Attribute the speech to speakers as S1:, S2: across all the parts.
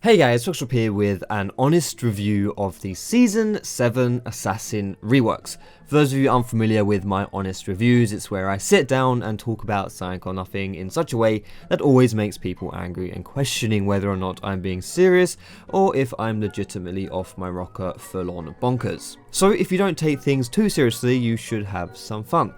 S1: Hey guys, Foxdrop here with an honest review of the Season 7 Assassin reworks. For those of you unfamiliar with my honest reviews, it's where I sit down and talk about something or nothing in such a way that always makes people angry and questioning whether or not I'm being serious or if I'm legitimately off my rocker full on bonkers. So if you don't take things too seriously, you should have some fun.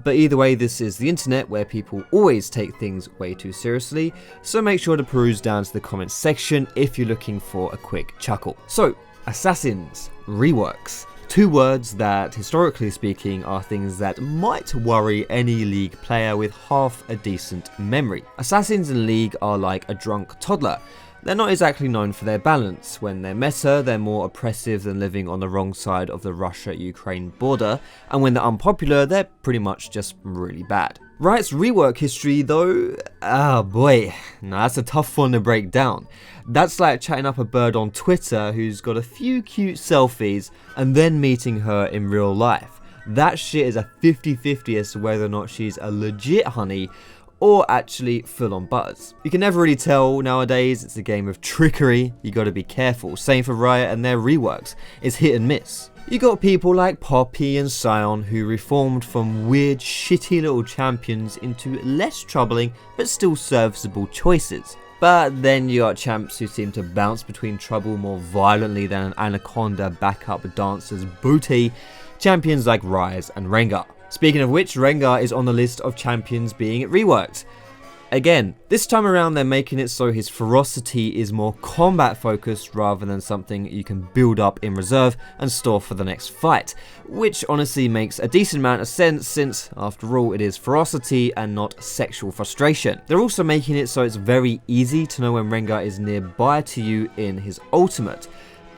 S1: But either way, this is the internet where people always take things way too seriously, so make sure to peruse down to the comments section if you're looking for a quick chuckle. So, Assassins, reworks. Two words that, historically speaking, are things that might worry any League player with half a decent memory. Assassins in League are like a drunk toddler. They're not exactly known for their balance. When they're meta, they're more oppressive than living on the wrong side of the Russia-Ukraine border, and when they're unpopular, they're pretty much just really bad. Riot's rework history though, oh boy, now that's a tough one to break down. That's like chatting up a bird on Twitter who's got a few cute selfies and then meeting her in real life. That shit is a 50-50 as to whether or not she's a legit honey or actually full on buzz. You can never really tell nowadays. It's a game of trickery, you gotta be careful. Same for Riot and their reworks, it's hit and miss. You got people like Poppy and Sion who reformed from weird shitty little champions into less troubling but still serviceable choices. But then you got champs who seem to bounce between trouble more violently than an anaconda backup dancer's booty, champions like Ryze and Rengar. Speaking of which, Rengar is on the list of champions being reworked. Again, this time around they're making it so his ferocity is more combat focused rather than something you can build up in reserve and store for the next fight, which honestly makes a decent amount of sense since, after all, it is ferocity and not sexual frustration. They're also making it so it's very easy to know when Rengar is nearby to you in his ultimate,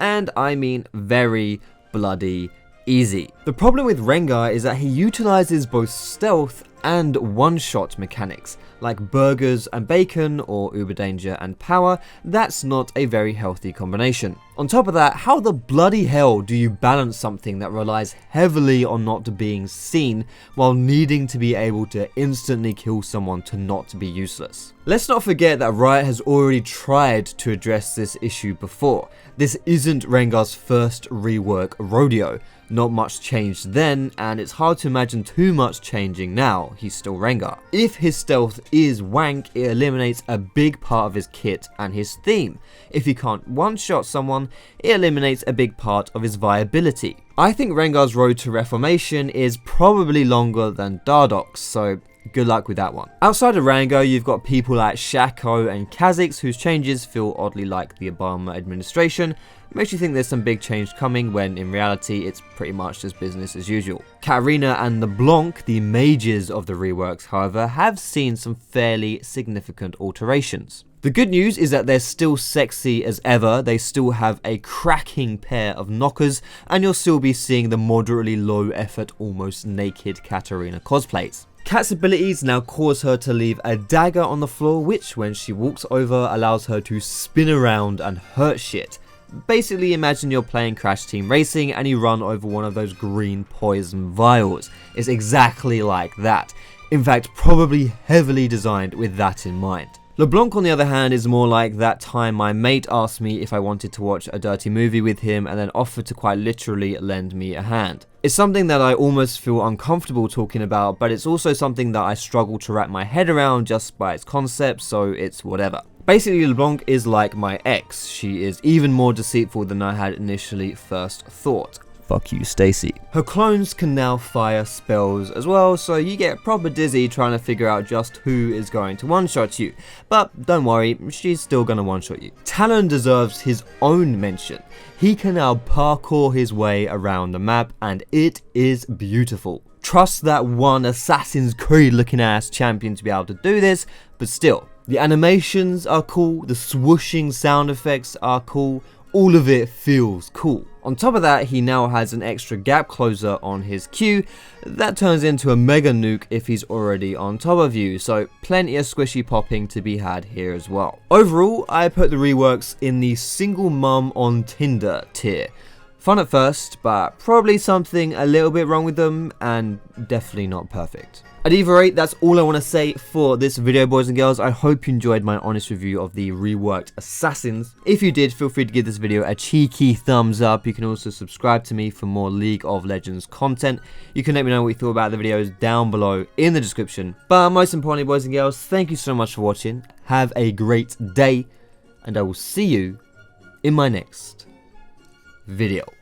S1: and I mean very bloody easy. The problem with Rengar is that he utilizes both stealth and one-shot mechanics, like burgers and bacon or uber danger and power. That's not a very healthy combination. On top of that, how the bloody hell do you balance something that relies heavily on not being seen while needing to be able to instantly kill someone to not be useless? Let's not forget that Riot has already tried to address this issue before. This isn't Rengar's first rework rodeo. Not much changed then, and it's hard to imagine too much changing now. He's still Rengar. If his stealth is wank, it eliminates a big part of his kit and his theme. If he can't one-shot someone, it eliminates a big part of his viability. I think Rengar's road to reformation is probably longer than Dardoch's, so good luck with that one. Outside of Rengar, you've got people like Shaco and kha'zix whose changes feel oddly like the Obama administration. Makes you think there's some big change coming when in reality it's pretty much just business as usual. Katarina and the Blanc, the mages of the reworks, however, have seen some fairly significant alterations. The good news is that they're still sexy as ever, they still have a cracking pair of knockers, and you'll still be seeing the moderately low effort, almost naked Katarina cosplays. Kat's abilities now cause her to leave a dagger on the floor, which when she walks over allows her to spin around and hurt shit. Basically, imagine you're playing Crash Team Racing and you run over one of those green poison vials. It's exactly like that. In fact, probably heavily designed with that in mind. LeBlanc, on the other hand, is more like that time my mate asked me if I wanted to watch a dirty movie with him and then offered to quite literally lend me a hand. It's something that I almost feel uncomfortable talking about, but it's also something that I struggle to wrap my head around just by its concept, so it's whatever. Basically, LeBlanc is like my ex. She is even more deceitful than I had initially first thought. Fuck you, Stacy. Her clones can now fire spells as well, so you get proper dizzy trying to figure out just who is going to one-shot you. But don't worry, she's still gonna one-shot you. Talon deserves his own mention. He can now parkour his way around the map, and it is beautiful. Trust that one Assassin's Creed looking ass champion to be able to do this, but still. The animations are cool, the swooshing sound effects are cool, all of it feels cool. On top of that, he now has an extra gap closer on his Q that turns into a mega nuke if he's already on top of you, so plenty of squishy popping to be had here as well. Overall, I put the reworks in the single mum on Tinder tier. Fun at first, but probably something a little bit wrong with them, and definitely not perfect. At either rate, that's all I want to say for this video, boys and girls. I hope you enjoyed my honest review of the reworked assassins. If you did, feel free to give this video a cheeky thumbs up. You can also subscribe to me for more League of Legends content. You can let me know what you thought about the videos down below in the description. But most importantly, boys and girls, thank you so much for watching. Have a great day, and I will see you in my next video.